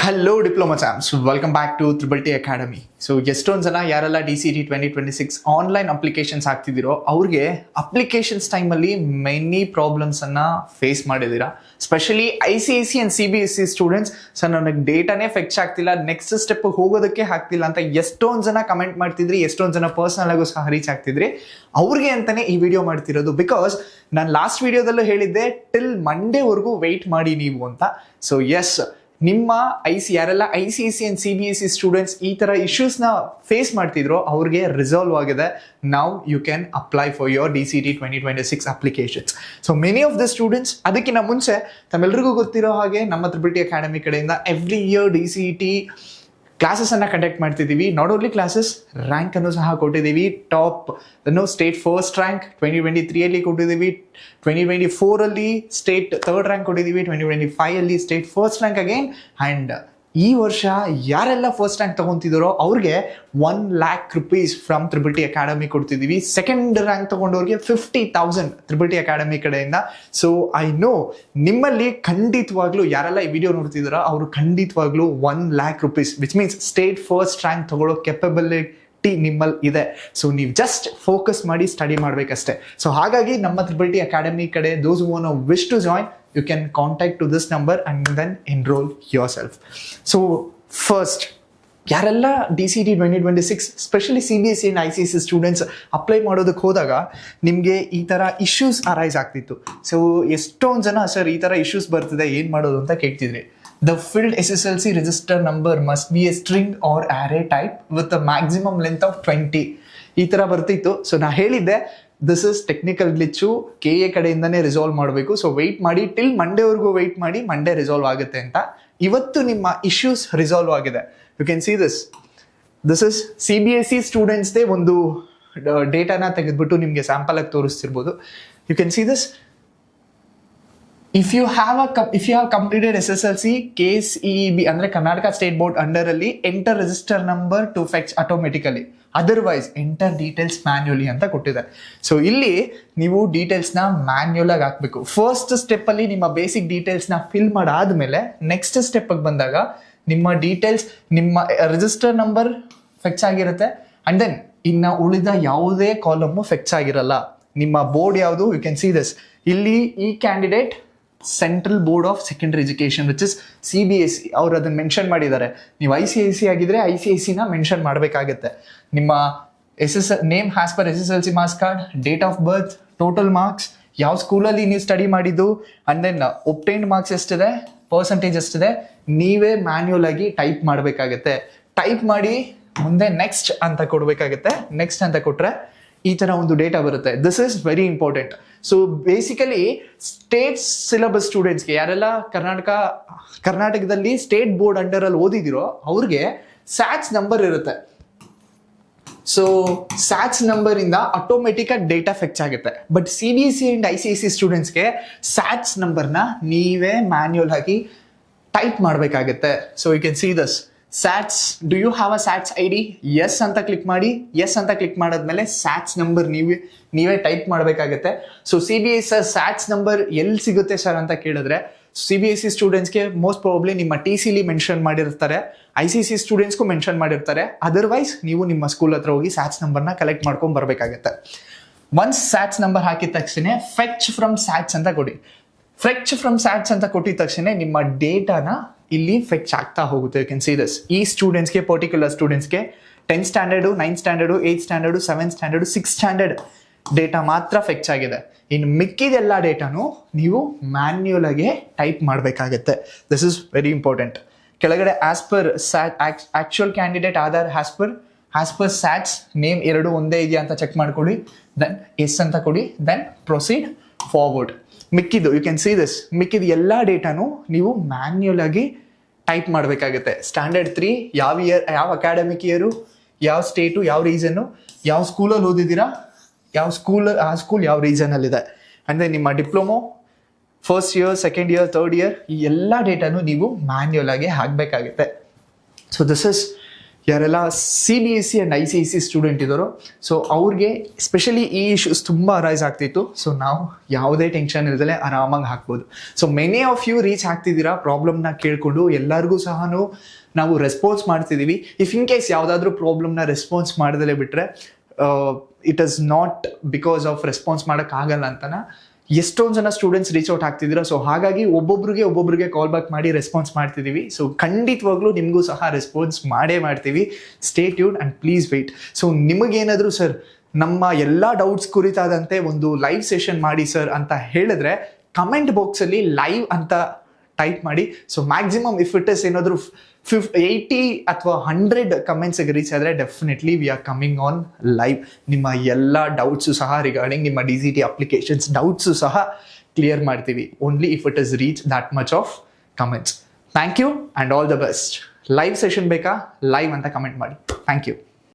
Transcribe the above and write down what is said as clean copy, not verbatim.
Hello diploma champs, welcome back to triple T academy. So ಎಷ್ಟೊಂದು ಜನ ಯಾರೆಲ್ಲ DCT 2026 online applications ಹಾಕ್ತಿದ್ದೀರೋ ಅವ್ರಿಗೆ applications ಟೈಮಲ್ಲಿ ಮೆನಿ ಪ್ರಾಬ್ಲಮ್ಸನ್ನು ಫೇಸ್ ಮಾಡಿದ್ದೀರಾ. Specially ICSE and CBSE students. Sir ನನಗೆ ಡೇಟಾನೇ fetch ಆಗ್ತಿಲ್ಲ, ನೆಕ್ಸ್ಟ್ ಸ್ಟೆಪ್ ಹೋಗೋದಕ್ಕೆ ಆಗ್ತಿಲ್ಲ ಅಂತ ಎಷ್ಟೊಂದು ಜನ ಕಮೆಂಟ್ ಮಾಡ್ತಿದ್ರಿ, ಎಷ್ಟೊಂದು ಜನ ಪರ್ಸನಲ್ ಆಗು ಸಹ ರೀಚ್ ಆಗ್ತಿದ್ರಿ. ಅವ್ರಿಗೆ ಅಂತಾನೆ ಈ ವಿಡಿಯೋ ಮಾಡ್ತಿರೋದು. ಬಿಕಾಸ್ ನಾನು ಲಾಸ್ಟ್ ವಿಡಿಯೋದಲ್ಲೂ ಹೇಳಿದ್ದೆ ಟಿಲ್ ಮಂಡೇವರೆಗೂ ವೆಯ್ಟ್ ಮಾಡಿ ನೀವು ಅಂತ. ಸೊ ಎಸ್, ನಿಮ್ಮ ಯಾರೆಲ್ಲ ICSE ಆ್ಯಂಡ್ CBSE ಸ್ಟೂಡೆಂಟ್ಸ್ ಈ ಥರ ಇಶ್ಯೂಸ್ನ ಫೇಸ್ ಮಾಡ್ತಿದ್ರು ಅವ್ರಿಗೆ ರಿಸಾಲ್ವ್ ಆಗಿದೆ. Now you can apply for your DCT 2026 applications. So many of the students, ಅದಕ್ಕಿಂತ ಮುಂಚೆ ತಮ್ಮೆಲ್ಲರಿಗೂ ಗೊತ್ತಿರೋ ಹಾಗೆ ನಮ್ಮ ತ್ರಿಬಲ್ ಟಿ ಅಕಾಡೆಮಿ ಕಡೆಯಿಂದ ಎವ್ರಿ ಇಯರ್ DCT ಕ್ಲಾಸಸ್ಸನ್ನು ಕಂಡಕ್ಟ್ ಮಾಡ್ತಿದ್ದೀವಿ. ನಾಟ್ ಓನ್ಲಿ ಕ್ಲಾಸಸ್, ರ್ಯಾಂಕನ್ನು ಸಹ ಕೊಟ್ಟಿದ್ದೀವಿ. ಟಾಪ್ ಸ್ಟೇಟ್ ಫಸ್ಟ್ ರ್ಯಾಂಕ್ 2023 ಕೊಟ್ಟಿದ್ದೀವಿ, 2024 ಸ್ಟೇಟ್ ಥರ್ಡ್ ರ್ಯಾಂಕ್ ಕೊಟ್ಟಿದ್ದೀವಿ, 2025 state first rank again. And ಈ ವರ್ಷ ಯಾರೆಲ್ಲ ಫಸ್ಟ್ ರ್ಯಾಂಕ್ ತಗೊಂತಿದ್ದಾರೋ ಅವ್ರಿಗೆ 1 lakh rupees from triple T academy ಕೊಡ್ತಿದ್ದೀವಿ. ಸೆಕೆಂಡ್ ರ್ಯಾಂಕ್ ತಗೊಂಡವ್ರಿಗೆ 50,000 ತ್ರಿಬಲ್ ಟಿ ಅಕಾಡೆಮಿ ಕಡೆಯಿಂದ. ಸೊ ಐ ನೋ ನಿಮ್ಮಲ್ಲಿ ಖಂಡಿತವಾಗ್ಲೂ ಯಾರೆಲ್ಲ ಈ ವಿಡಿಯೋ ನೋಡ್ತಿದ್ದಾರೋ ಅವರು ಖಂಡಿತವಾಗ್ಲೂ 1 lakh rupees which means state first rank ತಗೊಳ್ಳೋ ಕೆಪಬಿಲಿಟಿ ನಿಮ್ಮಲ್ಲಿ ಇದೆ. ಸೊ ನೀವು ಜಸ್ಟ್ ಫೋಕಸ್ ಮಾಡಿ ಸ್ಟಡಿ ಮಾಡಬೇಕಷ್ಟೇ. ಸೊ ಹಾಗಾಗಿ ನಮ್ಮ ತ್ರಿಬಲ್ ಟಿ ಅಕಾಡೆಮಿ ಕಡೆ those who want to wish to join, you can contact to this number and then enroll yourself. So first, ಯಾರೆಲ್ಲ DCT 2026 specially CBSE and ICSE students apply ಮಾಡೋದಕ್ಕೆ ಹೋದಾಗ ನಿಮಗೆ ಈ ಥರ ಇಶ್ಯೂಸ್ ಅರೈಸ್ ಆಗ್ತಿತ್ತು. So ಎಷ್ಟೊಂದು ಜನ ಸರ್ ಈ ಥರ ಇಶ್ಯೂಸ್ ಬರ್ತಿದೆ, ಏನು ಮಾಡೋದು ಅಂತ ಕೇಳ್ತಿದ್ರಿ. The filled SSLC register number must be a string or array type with a maximum length of 20. ಈ ಥರ ಬರ್ತಿತ್ತು. ಸೊ ನಾ ಹೇಳಿದ್ದೆ this is technical glitch, KA ಕಡೆಯಿಂದನೇ ರಿಸಾಲ್ವ್ ಮಾಡಬೇಕು. ಸೊ ವೆಯ್ಟ್ ಮಾಡಿ, ಟಿಲ್ ಮಂಡೇವರೆಗೂ ವೆಯ್ಟ್ ಮಾಡಿ, ಮಂಡೇ ರಿಸಾಲ್ವ್ ಆಗುತ್ತೆ ಅಂತ. ಇವತ್ತು ನಿಮ್ಮ ಇಶ್ಯೂಸ್ ರಿಸಾಲ್ವ್ ಆಗಿದೆ. You can see this is CBSE ಸ್ಟೂಡೆಂಟ್ಸ್ದೇ ಒಂದು ಡೇಟಾನ ತೆಗೆದುಬಿಟ್ಟು ನಿಮಗೆ ಸ್ಯಾಂಪಲ್ ಆಗಿ ತೋರಿಸ್ತಿರ್ಬೋದು. You can see this. If you have completed SSLC, case EEB ಅಂದರೆ ಕರ್ನಾಟಕ ಸ್ಟೇಟ್ ಬೋರ್ಡ್ ಅಂಡರಲ್ಲಿ enter register number to fetch automatically, otherwise enter details manually ಅಂತ ಕೊಟ್ಟಿದೆ. ಸೊ ಇಲ್ಲಿ ನೀವು ಡೀಟೇಲ್ಸ್ನ ಮ್ಯಾನ್ಯುಯಲ್ ಆಗಿ ಹಾಕಬೇಕು. ಫಸ್ಟ್ ಸ್ಟೆಪ್ಪಲ್ಲಿ ನಿಮ್ಮ ಬೇಸಿಕ್ ಡೀಟೇಲ್ಸ್ನ ಫಿಲ್ ಮಾಡಾದ್ಮೇಲೆ ನೆಕ್ಸ್ಟ್ ಸ್ಟೆಪ್ಗೆ ಬಂದಾಗ ನಿಮ್ಮ ಡೀಟೇಲ್ಸ್, ನಿಮ್ಮ ರಿಜಿಸ್ಟರ್ ನಂಬರ್ ಫೆಚ್ ಆಗಿರುತ್ತೆ. ಆ್ಯಂಡ್ ದೆನ್ ಇನ್ನು ಉಳಿದ ಯಾವುದೇ ಕಾಲಮ್ಮು ಫೆಚ್ ಆಗಿರಲ್ಲ. ನಿಮ್ಮ ಬೋರ್ಡ್ ಯಾವುದು, ಯು ಕ್ಯಾನ್ ಸಿ ದಿಸ್. ಇಲ್ಲಿ ಈ candidate central board of secondary education which is CBSE, ಅವ್ರು ಅದನ್ನು ಮೆನ್ಷನ್ ಮಾಡಿದ್ದಾರೆ. ನೀವು ICSE ಆಗಿದ್ರೆ ICSEನ ಮೆನ್ಷನ್ ಮಾಡಬೇಕಾಗತ್ತೆ. ನಿಮ್ಮ name has per SSLC marks card, date of birth, total marks, ಯಾವ ಸ್ಕೂಲಲ್ಲಿ ನೀವು ಸ್ಟಡಿ ಮಾಡಿದ್ದು, ಆ್ಯಂಡ್ ದೆನ್ ಒಬ್ಟೈನ್ಡ್ ಮಾರ್ಕ್ಸ್ ಎಷ್ಟಿದೆ, ಪರ್ಸೆಂಟೇಜ್ ಎಷ್ಟಿದೆ, ನೀವೇ ಮ್ಯಾನ್ಯುಯಲ್ ಆಗಿ ಟೈಪ್ ಮಾಡಬೇಕಾಗತ್ತೆ. ಟೈಪ್ ಮಾಡಿ ಮುಂದೆ ನೆಕ್ಸ್ಟ್ ಅಂತ ಕೊಡಬೇಕಾಗತ್ತೆ. ನೆಕ್ಸ್ಟ್ ಅಂತ ಕೊಟ್ಟರೆ ಈ ಥರ ಒಂದು ಡೇಟಾ ಬರುತ್ತೆ. This is very important. So basically state syllabus ಸ್ಟೂಡೆಂಟ್ಸ್ಗೆ, ಯಾರೆಲ್ಲ ಕರ್ನಾಟಕದಲ್ಲಿ ಸ್ಟೇಟ್ ಬೋರ್ಡ್ ಅಂಡರಲ್ಲಿ ಓದಿದಿರೋ ಅವ್ರಿಗೆ ಸ್ಯಾಟ್ಸ್ ನಂಬರ್ ಇರುತ್ತೆ. ಸೊ ಸ್ಯಾಟ್ಸ್ ನಂಬರಿಂದ ಆಟೋಮೆಟಿಕಾಗಿ ಡೇಟಾ ಫೆಚ್ ಆಗುತ್ತೆ. ಬಟ್ CBSE ಆ್ಯಂಡ್ ICSE ಸ್ಟೂಡೆಂಟ್ಸ್ಗೆ ಸ್ಯಾಟ್ಸ್ ನಂಬರ್ನ ನೀವೇ ಮ್ಯಾನ್ಯುಯಲ್ ಆಗಿ ಟೈಪ್ ಮಾಡಬೇಕಾಗತ್ತೆ. So you can see this. SATS, do you have a SATS ID? Yes ಅಂತ ಕ್ಲಿಕ್ ಮಾಡಿ. ಎಸ್ ಅಂತ ಕ್ಲಿಕ್ ಮಾಡಾದ್ಮೇಲೆ ಸ್ಯಾಟ್ಸ್ ನಂಬರ್ ನೀವೇ ಟೈಪ್ ಮಾಡಬೇಕಾಗತ್ತೆ. ಸೊ CBSE ಸ್ಯಾಟ್ಸ್ ನಂಬರ್ ಎಲ್ಲಿ ಸಿಗುತ್ತೆ ಸರ್ ಅಂತ ಕೇಳಿದ್ರೆ, CBSE ಸ್ಟೂಡೆಂಟ್ಸ್ಗೆ ಮೋಸ್ಟ್ ಪ್ರಾಬಬ್ಲಿ ನಿಮ್ಮ TCಲಿ ಮೆನ್ಷನ್ ಮಾಡಿರ್ತಾರೆ, ICSE ಸ್ಟೂಡೆಂಟ್ಸ್ಗೂ ಮೆನ್ಷನ್ ಮಾಡಿರ್ತಾರೆ. ಅದರ್ವೈಸ್ ನೀವು ನಿಮ್ಮ ಸ್ಕೂಲ್ ಹತ್ರ ಹೋಗಿ ಸ್ಯಾಟ್ಸ್ ನಂಬರ್ನ ಕಲೆಕ್ಟ್ ಮಾಡ್ಕೊಂಡು ಬರಬೇಕಾಗತ್ತೆ. ಒನ್ಸ್ ಸ್ಯಾಟ್ಸ್ ನಂಬರ್ ಹಾಕಿದ ತಕ್ಷಣ ಫೆಚ್ ಫ್ರಮ್ ಸ್ಯಾಟ್ಸ್ ಅಂತ ಕೊಡಿ. ಫೆಚ್ ಫ್ರಮ್ ಸ್ಯಾಟ್ಸ್ ಅಂತ ಕೊಟ್ಟಿದ ತಕ್ಷಣ ನಿಮ್ಮ ಡೇಟಾನ ಇಲ್ಲಿ ಫೆಚ್ ಆಗ್ತಾ ಹೋಗುತ್ತೆ. You can see this. ಈ ಸ್ಟೂಡೆಂಟ್ಸ್ಗೆ, ಪರ್ಟಿಕ್ಯುಲರ್ ಸ್ಟೂಡೆಂಟ್ಸ್ಗೆ 10th standard, 9th standard, 8th standard, 7th standard, 6th standard data ಮಾತ್ರ ಫೆಚ್ ಆಗಿದೆ. ಇನ್ನು ಮಿಕ್ಕಿದೆಲ್ಲ ಡೇಟಾನು ನೀವು ಮ್ಯಾನ್ಯುಯಲ್ ಆಗಿ ಟೈಪ್ ಮಾಡಬೇಕಾಗತ್ತೆ. This is very important. ಕೆಳಗಡೆ as per actual candidate Aadhaar, as per SATS name ಎರಡು ಒಂದೇ ಇದೆಯಾ ಅಂತ ಚೆಕ್ ಮಾಡ್ಕೊಳ್ಳಿ. ದೆನ್ ಎಸ್ ಅಂತ ಕೊಡಿ. Then proceed forward. ಮಿಕ್ಕಿದ್ದು ಯು ಕ್ಯಾನ್ ಸಿ ದಿಸ್. ಮಿಕ್ಕಿದ ಎಲ್ಲ ಡೇಟಾನು ನೀವು ಮ್ಯಾನ್ಯುಯಲ್ ಆಗಿ ಟೈಪ್ ಮಾಡಬೇಕಾಗುತ್ತೆ. ಸ್ಟ್ಯಾಂಡರ್ಡ್ 3 ಯಾವ ಇಯರ್, ಯಾವ ಅಕಾಡೆಮಿಕ್ ಇಯರು, ಯಾವ ಸ್ಟೇಟು, ಯಾವ ರೀಸನ್ನು, ಯಾವ ಸ್ಕೂಲಲ್ಲಿ ಓದಿದ್ದೀರಾ, ಆ ಸ್ಕೂಲ್ ಯಾವ ರೀಸನಲ್ಲಿದೆ. ಅಂದರೆ ನಿಮ್ಮ diploma first year, second year, third year, ಈ ಎಲ್ಲ ಡೇಟಾನು ನೀವು ಮ್ಯಾನ್ಯುಯಲ್ ಆಗಿ ಹಾಕಬೇಕಾಗುತ್ತೆ. ಸೊ ದಿಸ್ ಇಸ್ ಯಾರೆಲ್ಲ CBSE ಆ್ಯಂಡ್ ICSE ಸ್ಟೂಡೆಂಟ್ ಇದ್ದಾರೋ ಸೊ ಅವ್ರಿಗೆ ಸ್ಪೆಷಲಿ ಈ ಇಶ್ಯೂಸ್ ತುಂಬ ಅರೈಸ್ ಆಗ್ತಿತ್ತು. ಸೊ ನಾವು ಯಾವುದೇ ಟೆನ್ಷನ್ ಇಲ್ದಲೆ ಆರಾಮಾಗಿ ಹಾಕ್ಬೋದು. So many of you reach ಆಗ್ತಿದ್ದೀರಾ ಪ್ರಾಬ್ಲಮ್ನ ಕೇಳಿಕೊಂಡು, ಎಲ್ಲರಿಗೂ ಸಹ ನಾವು ರೆಸ್ಪಾನ್ಸ್ ಮಾಡ್ತಿದ್ದೀವಿ. ಇಫ್ ಇನ್ ಕೇಸ್ ಯಾವುದಾದ್ರೂ ಪ್ರಾಬ್ಲಮ್ನ ರೆಸ್ಪಾನ್ಸ್ ಮಾಡ್ದಲೇ ಬಿಟ್ಟರೆ it is not because of response ಮಾಡೋಕ್ಕಾಗಲ್ಲ ಅಂತನ ಎಷ್ಟೊಂದು ಜನ ಸ್ಟೂಡೆಂಟ್ಸ್ ರೀಚ್ ಔಟ್ ಆಗ್ತಿದ್ದೀರಾ. ಸೊ ಹಾಗಾಗಿ ಒಬ್ಬೊಬ್ರಿಗೆ ಕಾಲ್ ಬ್ಯಾಕ್ ಮಾಡಿ ರೆಸ್ಪಾನ್ಸ್ ಮಾಡ್ತಿದ್ದೀವಿ. ಸೊ ಖಂಡಿತವಾಗ್ಲೂ ನಿಮಗೂ ಸಹ ರೆಸ್ಪಾನ್ಸ್ ಮಾಡ್ತೀವಿ. Stay tune and please weight. So ನಿಮಗೇನಾದರೂ ಸರ್ ನಮ್ಮ ಎಲ್ಲ ಡೌಟ್ಸ್ ಕುರಿತಾದಂತೆ ಒಂದು ಲೈವ್ ಸೆಷನ್ ಮಾಡಿ ಸರ್ ಅಂತ ಹೇಳಿದ್ರೆ ಕಮೆಂಟ್ ಬಾಕ್ಸಲ್ಲಿ ಲೈವ್ ಅಂತ ಟೈಪ್ ಮಾಡಿ. So maximum if it is ಏನಾದರೂ 80 ಅಥವಾ 100 ಕಮೆಂಟ್ಸ್ಗೆ ರೀಚ್ ಆದರೆ definitely we are coming on live. ನಿಮ್ಮ ಎಲ್ಲ ಡೌಟ್ಸು ಸಹ ರಿಗಾರ್ಡಿಂಗ್ ನಿಮ್ಮ DCT ಅಪ್ಲಿಕೇಶನ್ಸ್ ಡೌಟ್ಸು ಸಹ ಕ್ಲಿಯರ್ ಮಾಡ್ತೀವಿ. Only if it is reach that much of comments. Thank you and all the best. Live session ಬೇಕಾ? ಲೈವ್ ಅಂತ comment ಮಾಡಿ. Thank you.